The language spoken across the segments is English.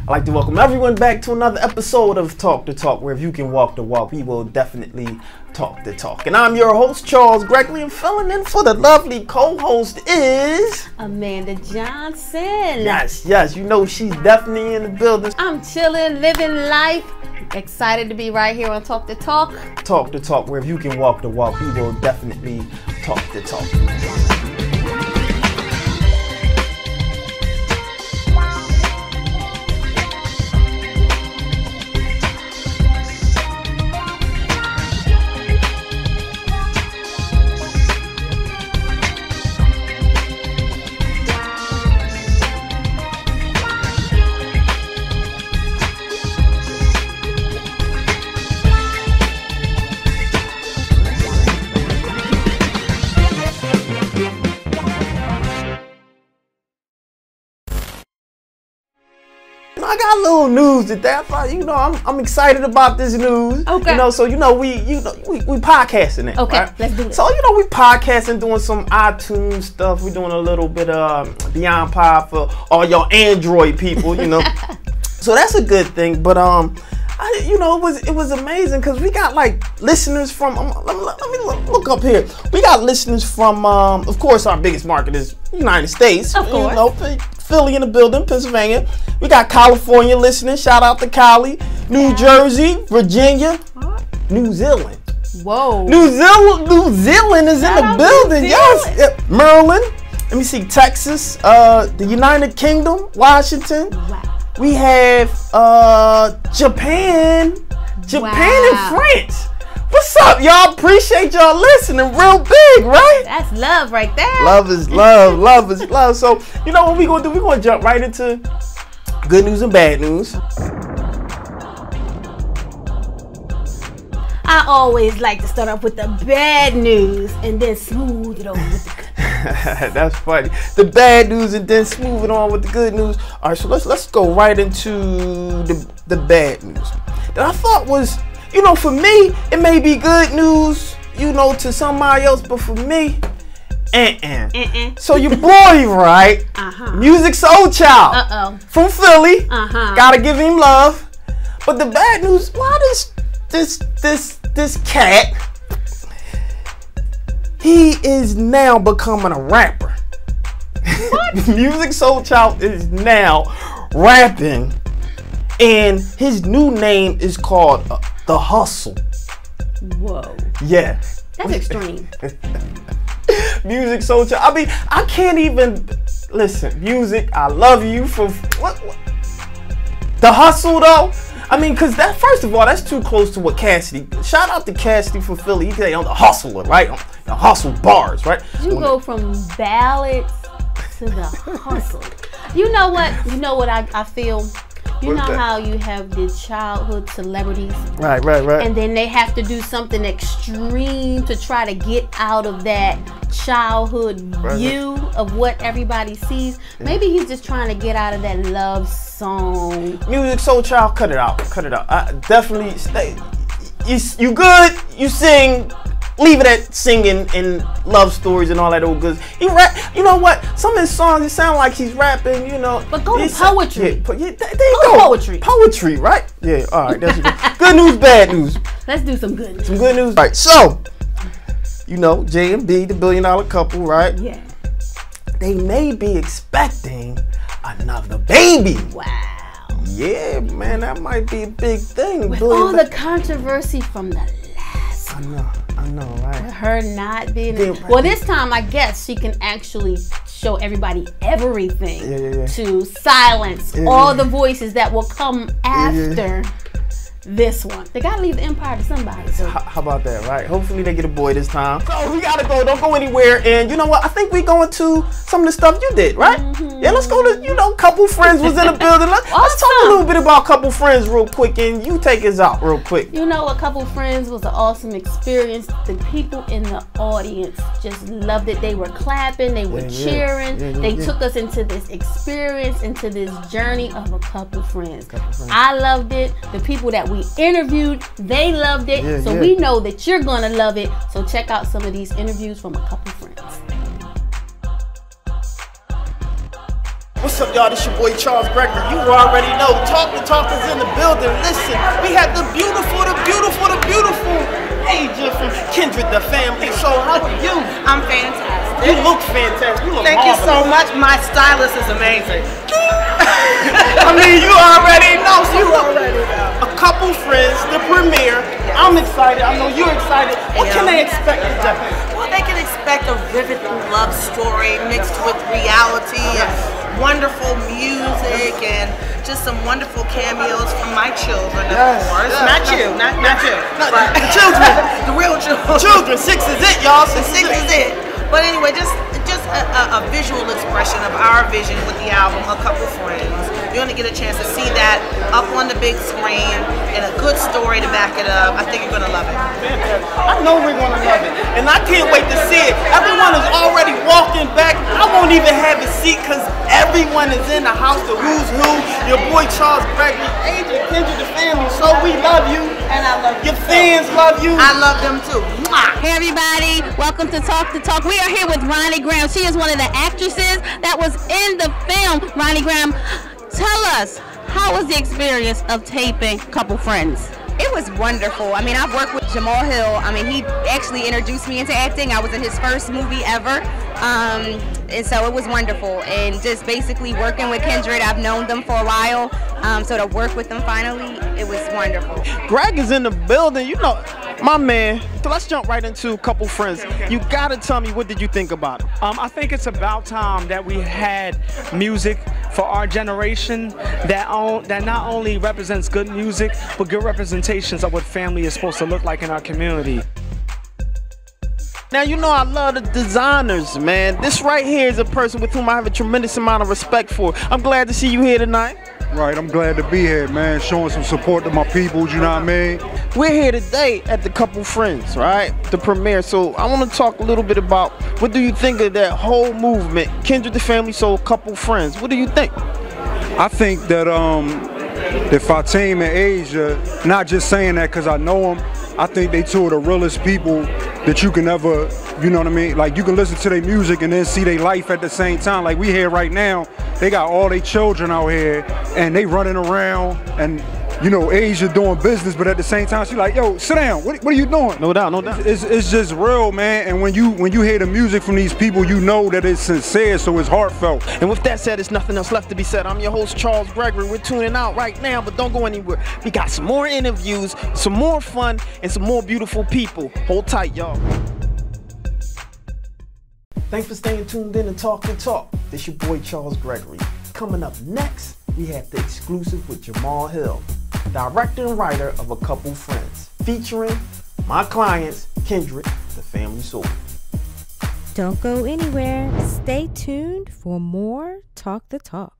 I'd like to welcome everyone back to another episode of Talk the Talk, where if you can walk the walk, we will definitely talk the talk. And I'm your host, Charles Gregory, and filling in for the lovely co-host is... Amanda Johnson. Yes, you know she's definitely in the building. I'm chilling, living life. Excited to be right here on Talk the Talk. Talk the Talk, where if you can walk the walk, we will definitely talk the talk. I got a little news today. I thought, I'm excited about this news. Okay. We podcasting it. Okay, right? Let's do it. So, we podcasting, doing some iTunes stuff. We're doing a little bit of Beyond Pod for all y'all Android people, So that's a good thing. But it was amazing because we got like listeners from. Let me look up here. We got listeners from. Of course, our biggest market is United States. Of course. Philly in the building, Pennsylvania. We got California listening. Shout out to Cali. New Jersey, Virginia, New Zealand. Whoa. New Zealand is in the building. Yes. Maryland. Let me see. Texas. The United Kingdom. Washington. Wow. We have Japan and France. What's up, y'all? Appreciate y'all listening real big, right? That's love right there. Love is love. Love is love. So, what we gonna do? We're gonna jump right into good news and bad news. I always like to start off with the bad news and then smooth it over with the good news. That's funny. The bad news and then smooth it on with the good news. All right, so let's go right into the bad news. That I thought was, for me, it may be good news, to somebody else, but for me, So your boy, right? Music Soul Child. From Philly. Gotta give him love. But the bad news, why does this cat, he is now becoming a rapper. What? Music Soul Child is now rapping, and his new name is called The Hustle. Whoa. Yeah. That's extreme. Music Soul Child. I mean, I can't even listen. Music, I love you for what? The Hustle though. I mean, because that, first of all, that's too close to what Cassidy. Shout out to Cassidy for Philly. He say, I'm the hustler, right? The hustle bars, right? You go from ballads to the hustle. You know what I feel? You know how you have the childhood celebrities? Right. And then they have to do something extreme to try to get out of that childhood view of what everybody sees. Maybe he's just trying to get out of that love song. Music Soul Child, cut it out. Definitely stay. You good, you sing. Leave it at singing and love stories and all that old goods. He rap. You know what? Some of his songs, it sound like he's rapping. But go to poetry. There you go. Poetry. Poetry, right? Yeah. All right. That's good. Good news, bad news. Let's do some good news. Some good news. All right. So, J&B, the $1 billion couple, right? Yeah. They may be expecting another baby. Wow. Yeah, man, that might be a big thing. With all the controversy from the last I know, right? With her not being well, this time I guess she can actually show everybody everything to silence all the voices that will come after this one. They gotta leave the empire to somebody. So how about that, right? Hopefully they get a boy this time. So we gotta go. Don't go anywhere. And you know what? I think we going to some of the stuff you did, right? Yeah, let's go to, Couple Friends was in the building. Let's talk a little bit about Couple Friends real quick, and you take us out real quick. A Couple Friends was an awesome experience. The people in the audience just loved it. They were clapping, they were cheering. They took us into this experience, into this journey of a Couple Friends. I loved it. The people that we interviewed, they loved it. So we know that you're gonna love it. So check out some of these interviews from a Couple Friends. What's What's up, y'all? This your boy Charles Gregory. You already know. Talk the Talk is in the building. Listen, we have the beautiful Asia from Kindred, the family. So, how are you? I'm fantastic. You look fantastic. You look Thank marvelous. you so much. My stylist is amazing. I mean, you already know. So a couple friends, the premiere. I'm excited. I know you're excited. What can they expect today? Well, they can expect a vivid love story mixed with reality and wonderful music and just some wonderful cameos from my children, of course. Not you, not you. But But the children. the real children. Children, 6 is it, y'all. 6 is it. But anyway, just a visual expression of our vision with the album, A Couple Friends. You're going to get a chance to see that up on the big screen and a good story to back it up. I think you're going to love it. I know we're going to love it. And I can't wait to see it. Everyone is already walking back. I won't even have a seat because everyone is in the house, the who's who. Your boy Charles Gregory, Agent Kendra, the family. So we love you. And I love you. Your fans love you. I love them too. Mwah. Hey everybody, welcome to Talk the Talk. We are here with Ronnie Graham. She is one of the actresses that was in the film. Ronnie Graham, tell us, how was the experience of taping Couple Friends? It was wonderful. I mean, I've worked with Jamal Hill. I mean, he actually introduced me into acting. I was in his first movie ever. And so it was wonderful. And just basically working with Kindred, I've known them for a while. So to work with them finally, it was wonderful. Greg is in the building. You know, my man. So let's jump right into Couple Friends. You got to tell me, what did you think about it? I think it's about time that we had music for our generation that not only represents good music, but good representations of what family is supposed to look like in our community. Now, you know I love the designers, man. This right here is a person with whom I have a tremendous amount of respect for. I'm glad to see you here tonight. Right, I'm glad to be here, man, showing some support to my people, you know what I mean? We're here today at the Couple Friends, right? The premiere. So I want to talk a little bit about, what do you think of that whole movement? Kindred, the family, so Couple Friends. What do you think? I think that Fatim and Asia, not just saying that because I know them, I think they two of the realest people that you can ever, you know what I mean? Like, you can listen to their music and then see their life at the same time. Like, we here right now, they got all their children out here and they running around and, you know, Asia doing business, but at the same time, she like, yo, sit down, what are you doing? No doubt, no doubt. It's just real, man, and when you hear the music from these people, you know that it's sincere, so it's heartfelt. And with that said, there's nothing else left to be said. I'm your host, Charles Gregory. We're tuning out right now, but don't go anywhere. We got some more interviews, some more fun, and some more beautiful people. Hold tight, y'all. Thanks for staying tuned in and Talk the Talk. This your boy, Charles Gregory. Coming up next, we have the exclusive with Jamal Hill, director and writer of A Couple Friends, featuring my clients, Kindred, the family soul. Don't go anywhere. Stay tuned for more Talk the Talk.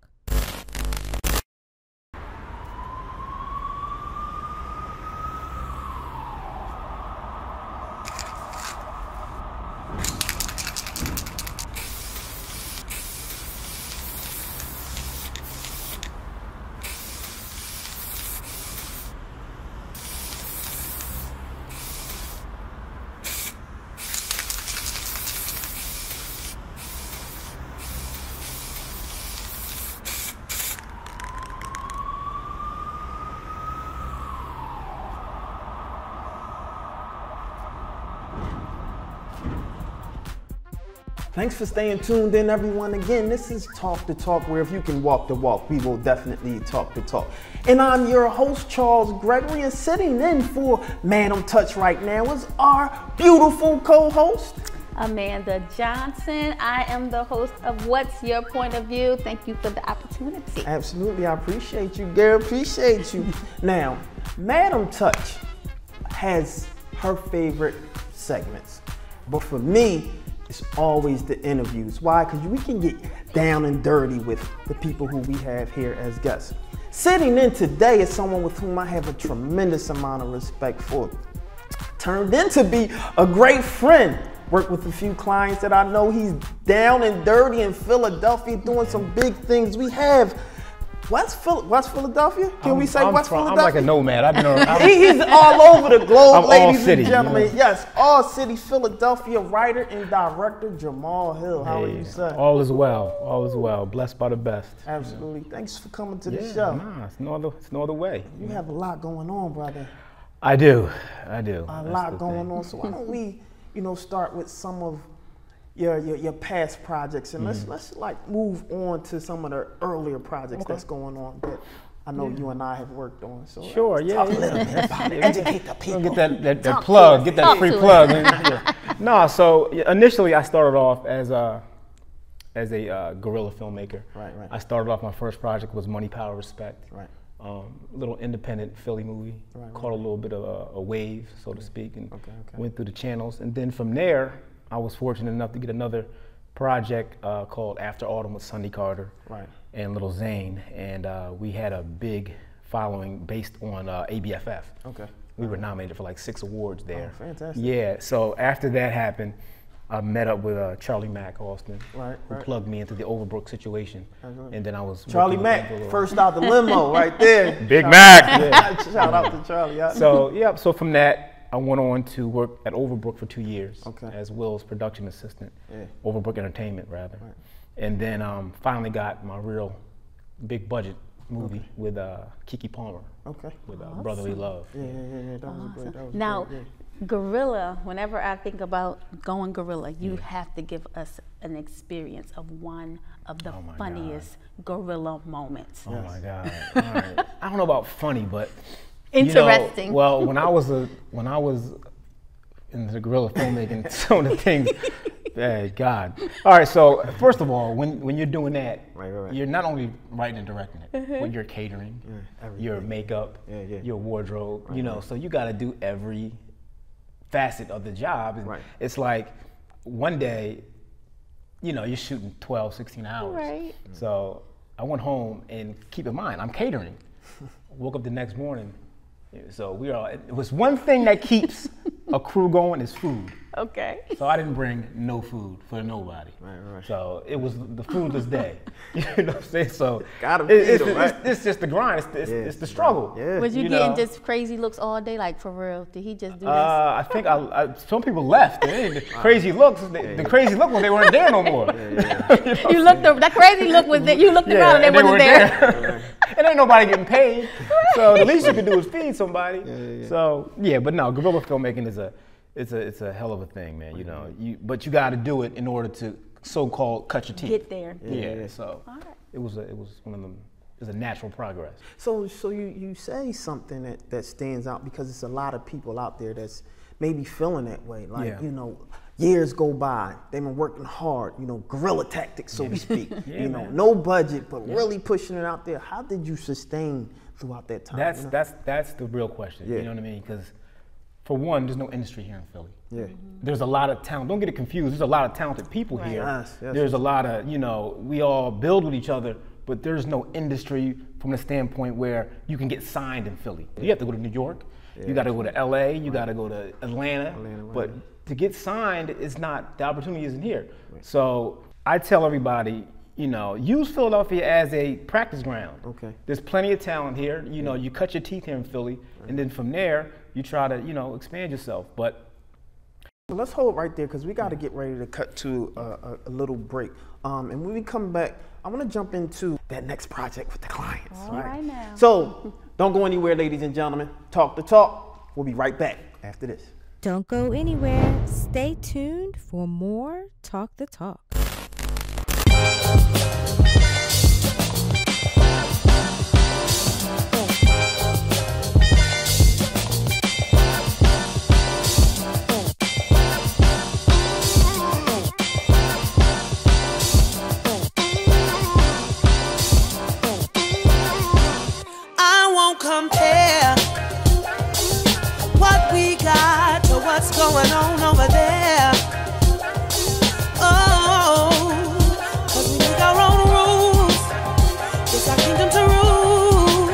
Thanks for staying tuned in, everyone. Again, this is Talk the Talk, where if you can walk the walk, we will definitely talk the talk. And I'm your host, Charles Gregory, and sitting in for Madam Touch right now is our beautiful co-host, Amanda Johnson. I am the host of What's Your Point of View? Thank you for the opportunity. Absolutely, I appreciate you, girl. Appreciate you. Now, Madam Touch has her favorite segments, but for me, it's always the interviews. Why? Because we can get down and dirty with the people who we have here as guests. Sitting in today is someone with whom I have a tremendous amount of respect for. Turned in to be a great friend. Worked with a few clients that I know. He's down and dirty in Philadelphia doing some big things. We have West Philadelphia? Can we say West Philadelphia? I'm like a nomad. I've been around. He's all over the globe, I'm ladies all city, and gentlemen. you know? Yes, all city Philadelphia writer and director Jamal Hill. How are you, sir? All is well. All is well. Blessed by the best. Absolutely. Thanks for coming to the show. Nah, it's no other way. You have a lot going on, brother. I do. A lot going on. So why don't we, start with some of your past projects, and let's like move on to some of the earlier projects that's going on that I know you and I have worked on. So sure, talk a little bit about it. Educate the people. Get that plug. Get that free plug. No, so initially I started off as a guerrilla filmmaker. Right. I started off, my first project was Money, Power, Respect. Right. Little independent Philly movie. Caught a little bit of a wave, so to speak, and went through the channels. And then from there, I was fortunate enough to get another project called After Autumn with Sunday Carter and Little Zane, and we had a big following based on ABFF. We were nominated for like 6 awards there. Oh, fantastic. Yeah, so after that happened, I met up with Charlie Mack Austin, who plugged me into the Overbrook situation, and then I was Charlie Mack, first out the limo, right there. Big Mac. Shout out to Charlie. Yeah. So from that, I went on to work at Overbrook for 2 years as Will's production assistant, Overbrook Entertainment rather, and then finally got my real big budget movie with Keke Palmer, with Brotherly Love. That was great. That was now, great. guerrilla, whenever I think about going guerrilla, you have to give us an experience of one of the funniest guerrilla moments. Oh my God. All right. I don't know about funny, but interesting. Well, when I was in the guerrilla filmmaking, some of the things, hey, God. All right, so first of all, when you're doing that, you're not only writing and directing it, but you're catering, your makeup, your wardrobe, so you got to do every facet of the job. And it's like one day, you're shooting 12, 16 hours. Right. So I went home, and keep in mind, I'm catering. Woke up the next morning. So it was one thing that keeps a crew going is food. Okay. So I didn't bring no food for nobody. Right. So it was the foodless day. You know what I'm saying? So it's just the grind. It's the struggle. Yeah. Was you getting just crazy looks all day? Like, for real? Did he just do this? I think some people left. The crazy looks. The crazy look was they weren't there no more. You looked. That crazy look was there. You looked around and they wasn't there. It ain't nobody getting paid. So the least you can do is feed somebody. So but no, guerrilla filmmaking is a hell of a thing, man. But you got to do it in order to so-called cut your teeth. Get there. Yeah. So it was one of them. It's a natural progress. So you say something that stands out, because it's a lot of people out there that's maybe feeling that way. Like years go by, they've been working hard. Guerrilla tactics, so to speak. No budget, but really pushing it out there. How did you sustain throughout that time? That's the real question. You know what I mean? Because for one, there's no industry here in Philly. Yeah. There's a lot of talent. Don't get it confused. There's a lot of talented people here. Yes. There's a lot of, we all build with each other, but there's no industry from the standpoint where you can get signed in Philly. You have to go to New York. You got to go to LA. You got to go to Atlanta. But to get signed, the opportunity isn't here. So I tell everybody, use Philadelphia as a practice ground. Okay. There's plenty of talent here. You cut your teeth here in Philly, and then from there, you try to, expand yourself. But let's hold right there, because we got to get ready to cut to a little break. And when we come back, I want to jump into that next project with the clients. All right now. So don't go anywhere, ladies and gentlemen. Talk the talk. We'll be right back after this. Don't go anywhere. Stay tuned for more Talk the Talk. Compare what we got to what's going on over there. Oh, 'cause we make our own rules. It's our kingdom to rule.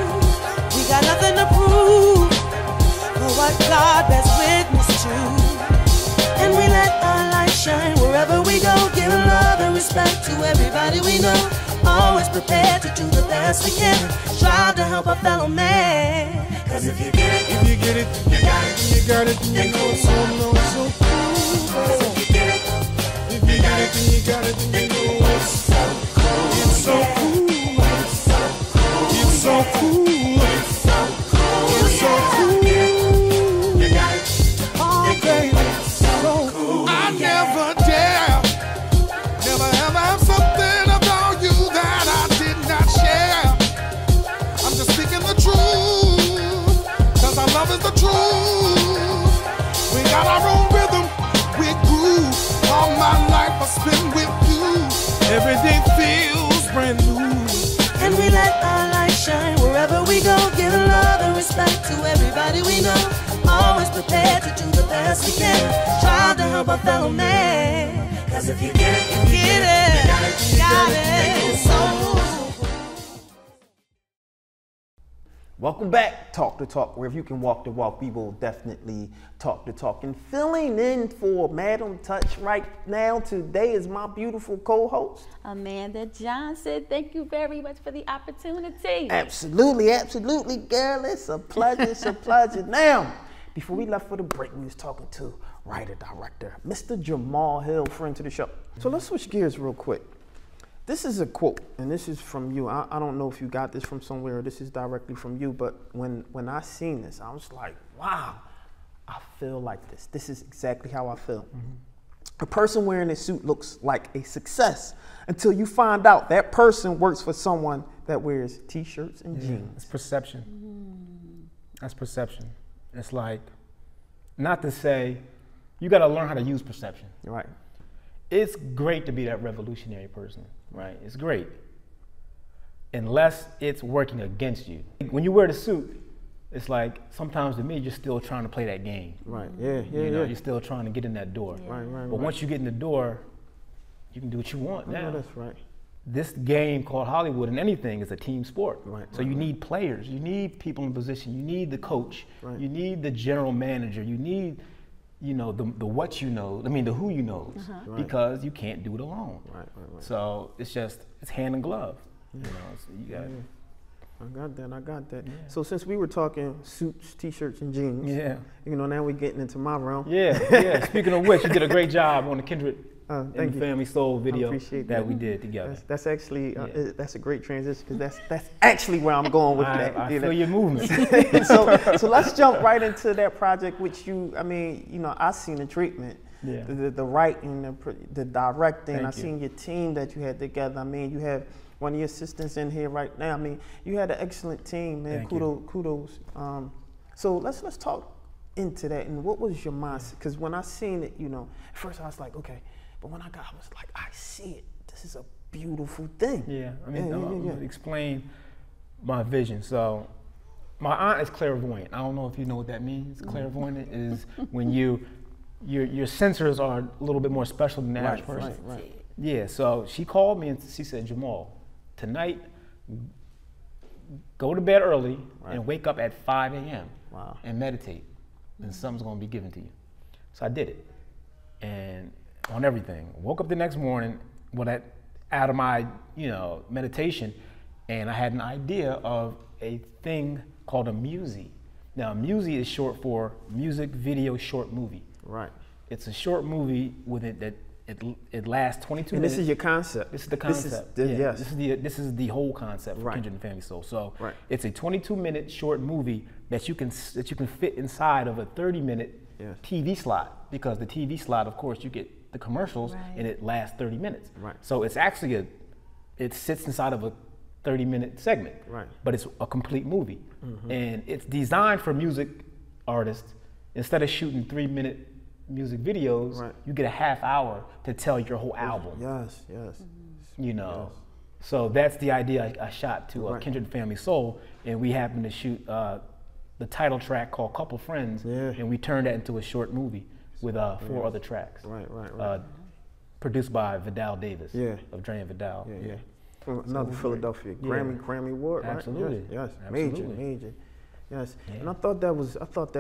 We got nothing to prove for what God bears witness to. And we let our light shine wherever we go. Give love and respect to everybody we know. always prepared to do the best we can. Strive to help a fellow man. Cause if you get it, you got it, you got it, you know it's so cool. Cause if you get it, then you got it, you know it's so cool. It's so cool. It's so cool. It's so cool. It's so cool. It's so cool. You got it. Oh, baby. It's so cool. I never dare, never ever have something about you that I did not share. I'm just speaking the truth, cause our love is the truth. We got our own rhythm, we groove. All my life I spend with you. Everything feels brand new. And we let our light shine wherever we go. Give love and respect to everybody we know. Always prepared to do the best we can. Try to help a fellow man. Cause if you get it, you get it. Got it. So Welcome back, Talk the Talk, where if you can walk the walk, we will definitely talk the talk. And filling in for Madam Touch right now today is my beautiful co-host, Amanda Johnson. Thank you very much for the opportunity. Absolutely, absolutely, girl. It's a pleasure, it's a pleasure. Now, before we left for the break, we was talking to writer-director, Mr. Jamal Hill, friend to the show. So let's switch gears real quick. This is a quote, and this is from you. I don't know if you got this from somewhere or this is directly from you, but when I seen this, I was like, wow, I feel like this. This is exactly how I feel. A person wearing a suit looks like a success until you find out that person works for someone that wears t-shirts and jeans. It's perception. That's perception. It's like, not to say, you got to learn how to use perception. Right. It's great to be that revolutionary person, right? It's great. Unless it's working against you. When you wear the suit, it's like, sometimes to me, you're still trying to play that game. Right, yeah. You're still trying to get in that door. Right. But once you get in the door, you can do what you want now. That's right. This game called Hollywood and anything is a team sport. Right. So you need players, you need people in position, you need the coach, you need the general manager, you need, the what you know, the who you knows, because you can't do it alone. Right. So it's hand in glove. So you got I got that. Yeah. So since we were talking suits, t-shirts, and jeans, now we're getting into my realm. Yeah. Speaking of which, you did a great job on the Kindred and the Family Soul video that we did together. That's actually that's a great transition because that's actually where I'm going with that. I feel your movement. so let's jump right into that project, which I seen the treatment, the writing, the directing. I seen your team that you had together. You have one of your assistants in here right now. You had an excellent team, man. Kudos. So let's talk into that. And what was your mindset? Because when I seen it, at first I was like, okay. But when I was like, I see it. This is a beautiful thing. I'm gonna explain my vision. So my aunt is clairvoyant. I don't know if you know what that means. Clairvoyant is when your sensors are a little bit more special than the average person. Right. Yeah, so she called me and she said, Jamal, tonight, go to bed early and wake up at 5 a.m. and meditate, and something's gonna be given to you. So I did it, and on everything. Woke up the next morning out of my meditation, and I had an idea of a thing called a MUSI. Now, a MUSI is short for music video short movie. Right. It's a short movie with it that it lasts 22 minutes. And this is your concept. This is the concept. This is the whole concept for Kindred and Family Soul. So it's a 22-minute short movie that you can fit inside of a 30-minute TV slot, because the TV slot, of course, you get the commercials and it lasts 30 minutes. Right. So it's actually it sits inside of a 30-minute segment. Right. But it's a complete movie. And it's designed for music artists. Instead of shooting 3-minute music videos, you get a half hour to tell your whole album. Yes. So that's the idea I shot to Kindred Family Soul, and we happened to shoot the title track called Couple Friends, and we turned that into a short movie with 4 other tracks. Produced by Vidal Davis of Dre and Vidal. From another Philadelphia Grammy award, right? Absolutely. Yes. Absolutely. Major. Yes, Yeah. and I thought that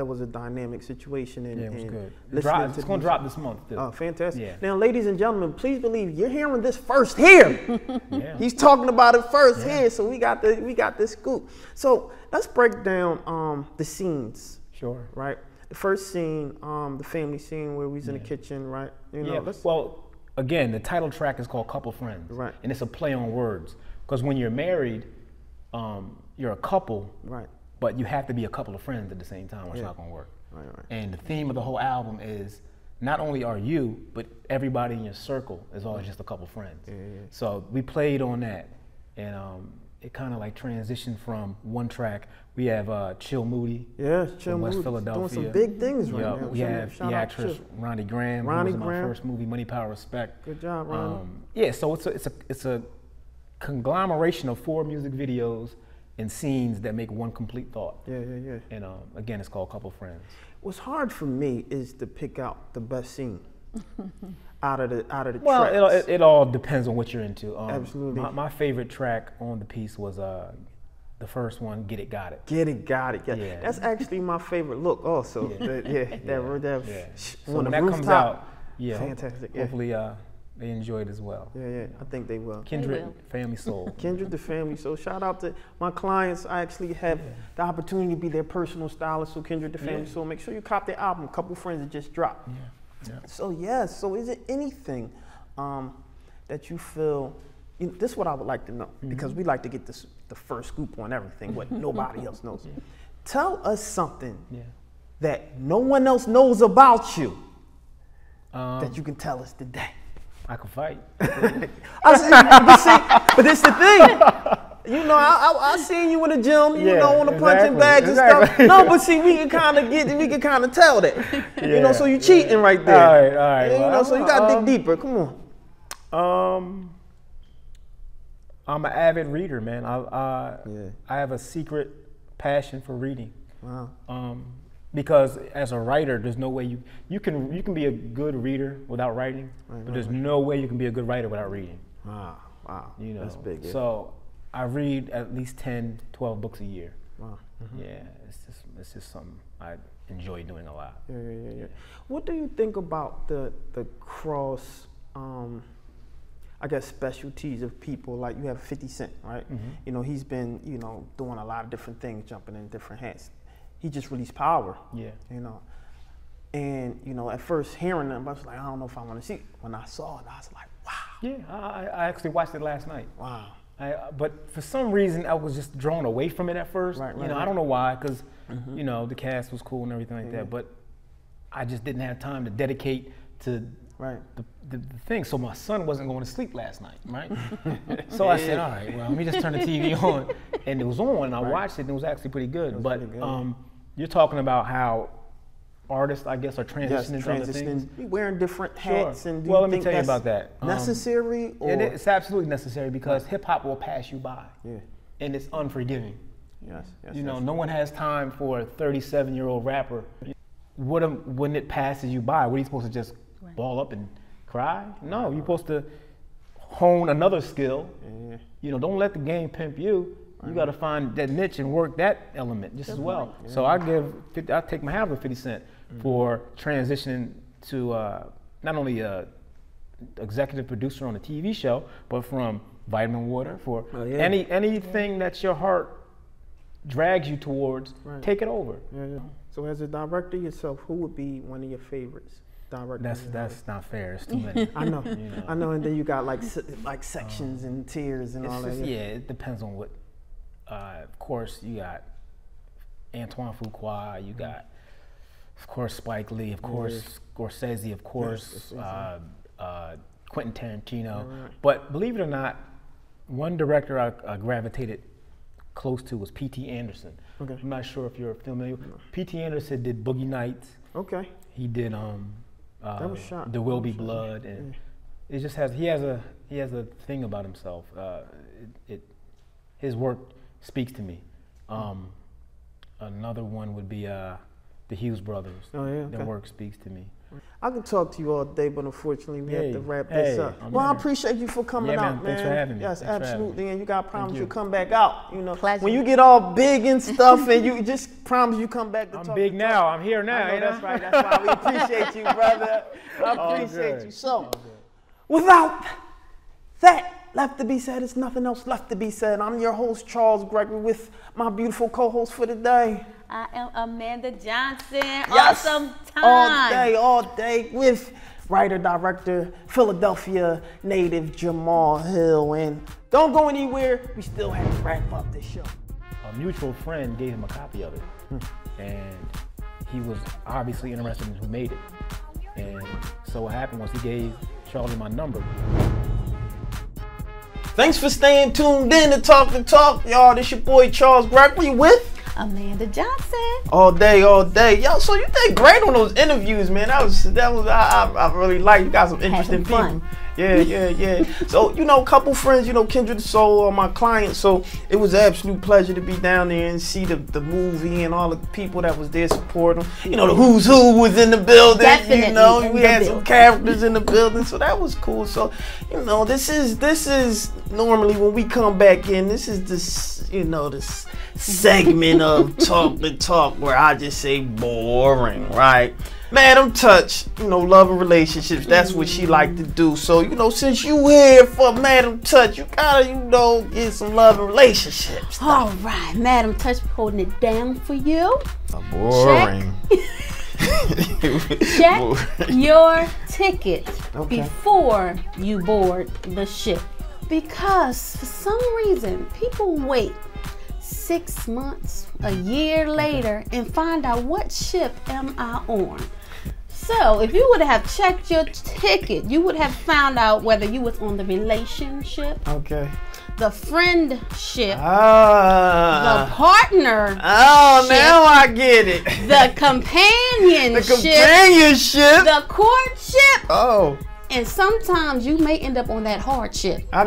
was a dynamic situation. And, Yeah, it was good. It's going to drop this month too. Oh, fantastic! Yeah. Now, ladies and gentlemen, please believe you're hearing this first here. Yeah. He's talking about it first here, so we got the scoop. So let's break down the scenes. Sure. Right. The first scene, the family scene where we was in the kitchen, right? You know, well, again, the title track is called Couple Friends. Right. And it's a play on words. Because when you're married, you're a couple. Right. But you have to be a couple of friends at the same time, or it's not going to work. Right. And the theme of the whole album is not only are you, but everybody in your circle is always just a couple friends. Yeah. So we played on that. And it kind of like transitioned from one track. We have Chill Moody from West Philadelphia. Doing some big things right now. We have the actress Ronnie Graham, who was in my first movie, Money, Power, Respect. Good job, Ronnie. Yeah, so it's a conglomeration of 4 music videos and scenes that make one complete thought. Yeah. And again, it's called Couple Friends. What's hard for me is to pick out the best scene out of the tracks. Well, it all depends on what you're into. Absolutely. My favorite track on the piece was the first one, Get It, Got It. Get It, Got It. Yeah. That's actually my favorite look also. So when that comes out, fantastic. Hopefully they enjoy it as well. Yeah, I think they will. Kindred, Family Soul. Kindred, the Family Soul. Shout out to my clients. I actually have the opportunity to be their personal stylist. So Kindred, the Family Soul. Make sure you cop their album. Couple Friends that just dropped. Yeah. So is it anything that you feel? This is what I would like to know, because we like to get the first scoop on everything, what nobody else knows. Tell us something that no one else knows about you that you can tell us today. I can fight. But this the thing. You know, I seen you in the gym, you know, on the punching bags and stuff. No, but see, we can kind of tell that. You know, so you cheating right there. All right. You know, so you got to dig deeper. Come on. I'm an avid reader, man. I have a secret passion for reading. Wow. Because as a writer, there's no way you can be a good reader without writing, but there's no way you can be a good writer without reading. Wow. You know, that's big. Yeah. So I read at least 10, 12 books a year. Wow. Yeah, it's just something I enjoy doing a lot. Yeah. What do you think about the cross, I guess, specialties of people? Like you have 50 Cent, right? You know, he's been, doing a lot of different things, jumping in different hats. He just released Power. Yeah. You know, and at first hearing them, I was like, I don't know if I want to see it. When I saw it, I was like, wow. Yeah, I actually watched it last night. Wow. But for some reason, I was just drawn away from it at first. Right. I don't know why, because the cast was cool and everything like that. But I just didn't have time to dedicate to the thing. So my son wasn't going to sleep last night, right? So I said, all right, well, let me just turn the TV on, and it was on. And I watched it, and it was actually pretty good. But you're talking about how artists, I guess, are transitioning to other things. Wearing different hats. And well, let me tell you about that. Necessary? Or? It's absolutely necessary, because hip hop will pass you by. Yeah. And it's unforgiving. Yes. No one has time for a 37-year-old rapper. When it passes you by, what are you supposed to just ball up and cry? No, you're supposed to hone another skill. Yeah. Don't let the game pimp you. You got to find that niche and work that element just as well. Yeah. So I take my hat off to 50 Cent for transitioning to not only executive producer on a TV show, but from Vitamin Water for anything that your heart drags you towards, take it over. Yeah. So as a director yourself, who would be one of your favorites? That's not fair. It's too many. I know. I know. And then you got like sections and tiers and all that. It depends on what. Of course, you got Antoine Fuqua. You got, of course, Spike Lee. Of course, Scorsese. Of course, Quentin Tarantino. Right. But believe it or not, one director I gravitated close to was P.T. Anderson. Okay. I'm not sure if you're familiar. No. P.T. Anderson did Boogie Nights. Okay. He did that was shot. There Will Be Blood, and it just has he has a thing about himself. His work speaks to me. Another one would be the Hughes brothers. Oh yeah. Their work speaks to me. I could talk to you all day, but unfortunately we have to wrap this up. Well, I appreciate you for coming out, man. Thanks for having me. Yes, absolutely. And you got to promise you'll come back out. You know, Pleasure. when you get all big and stuff, and you just promise you come back to talk. I'm big now. I'm here now. I know, that's right. That's why we appreciate you, brother. I appreciate you. So, without that left to be said, there's nothing else left to be said. I'm your host, Charles Gregory, with my beautiful co-host for the day. I am Amanda Johnson. Yes. Awesome time. All day with writer, director, Philadelphia native Jamal Hill. And don't go anywhere. We still have to wrap up this show. A mutual friend gave him a copy of it. And he was obviously interested in who made it. And so what happened was he gave Charlie my number. Thanks for staying tuned in to Talk the Talk. Y'all, this your boy Charles Gregory with Amanda Johnson. All day. Yo, so you did great on those interviews, man. I really like. You got some interesting people. Fun. Yeah. So, a couple friends, Kindred Soul are my clients. So it was an absolute pleasure to be down there and see the movie and all the people that was there supporting them. The who's who was in the building. Definitely we had some characters in the building. So that was cool. So, this is normally when we come back in, this is this segment of Talk the Talk where I just say boring, right? Madam Touch, love and relationships, that's what she like to do. So, since you here for Madam Touch, you gotta, get some love and relationships. All right, Madam Touch holding it down for you. Boring. Check your ticket before you board the ship. Because for some reason, people wait 6 months, a year later, and find out what ship am I on. So if you would have checked your ticket, you would have found out whether you was on the relationship, the friendship, the partner. Oh, now I get it. The companionship, the courtship. Oh. And sometimes you may end up on that hardship. I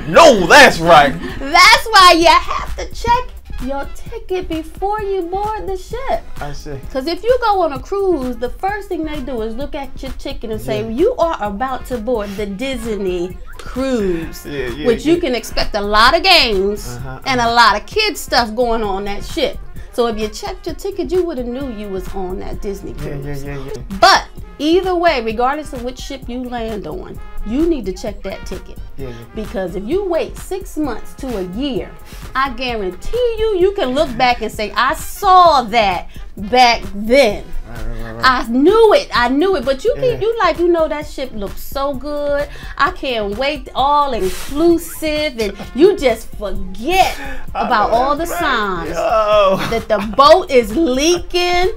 know that's right. That's why you have to check your ticket before you board the ship. I see. Because if you go on a cruise, the first thing they do is look at your ticket and say, you are about to board the Disney cruise, which you can expect a lot of games and a lot of kid stuff going on that ship. So if you checked your ticket, you would have knew you was on that Disney cruise. But either way, regardless of which ship you land on, you need to check that ticket. Because if you wait 6 months to a year, I guarantee you can look back and say, I saw that back then. I knew it. But you that ship looks so good. I can't wait, all inclusive, and you just forget about all the signs that the boat is leaking.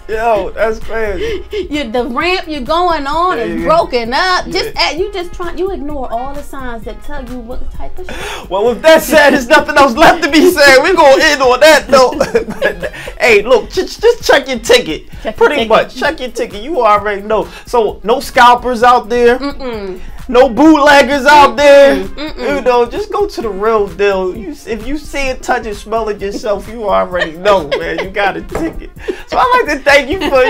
Yo, that's crazy. The ramp you're going on is broken up. You ignore all the signs that tell you what type of shit. Well, with that said, there's nothing else left to be said. We're gonna end on that note. Hey, look, just check your ticket. Pretty much, check your ticket. You already know. So no scalpers out there. No bootleggers out there. Just go to the real deal. If you see it, touch it, smell it yourself, you already know, man. You got a ticket. So I'd like to thank you for,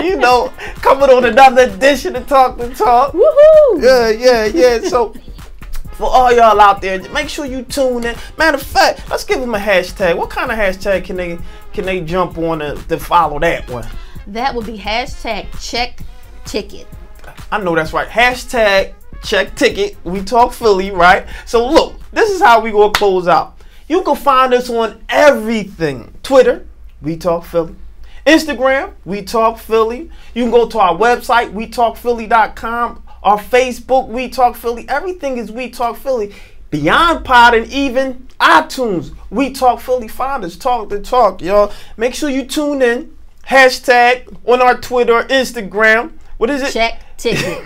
coming on another edition of Talk the Talk. Woohoo! Yeah. So for all y'all out there, make sure you tune in. Matter of fact, let's give them a hashtag. What kind of hashtag can they jump on to follow that one? That would be hashtag check ticket. I know that's right. Hashtag check ticket. We talk Philly, right? So look, this is how we gonna close out. You can find us on everything. Twitter, We Talk Philly. Instagram, We Talk Philly. You can go to our website, WeTalkPhilly.com. Our Facebook, We Talk Philly. Everything is We Talk Philly. Beyond Pod and even iTunes, We Talk Philly. Find us, Talk the Talk, y'all. Make sure you tune in. Hashtag on our Twitter or Instagram. What is it? Check ticket.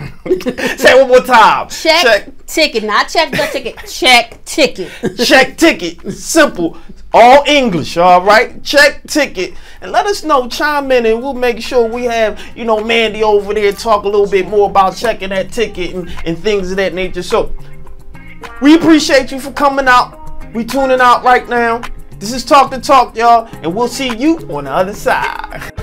Say it one more time. Check ticket. Not check the ticket. Check ticket. Check ticket. Simple. All English, all right? Check ticket. And let us know. Chime in and we'll make sure we have, Mandy over there talk a little bit more about checking that ticket and things of that nature. So, we appreciate you for coming out. We tuning out right now. This is Talk the Talk, y'all, and we'll see you on the other side.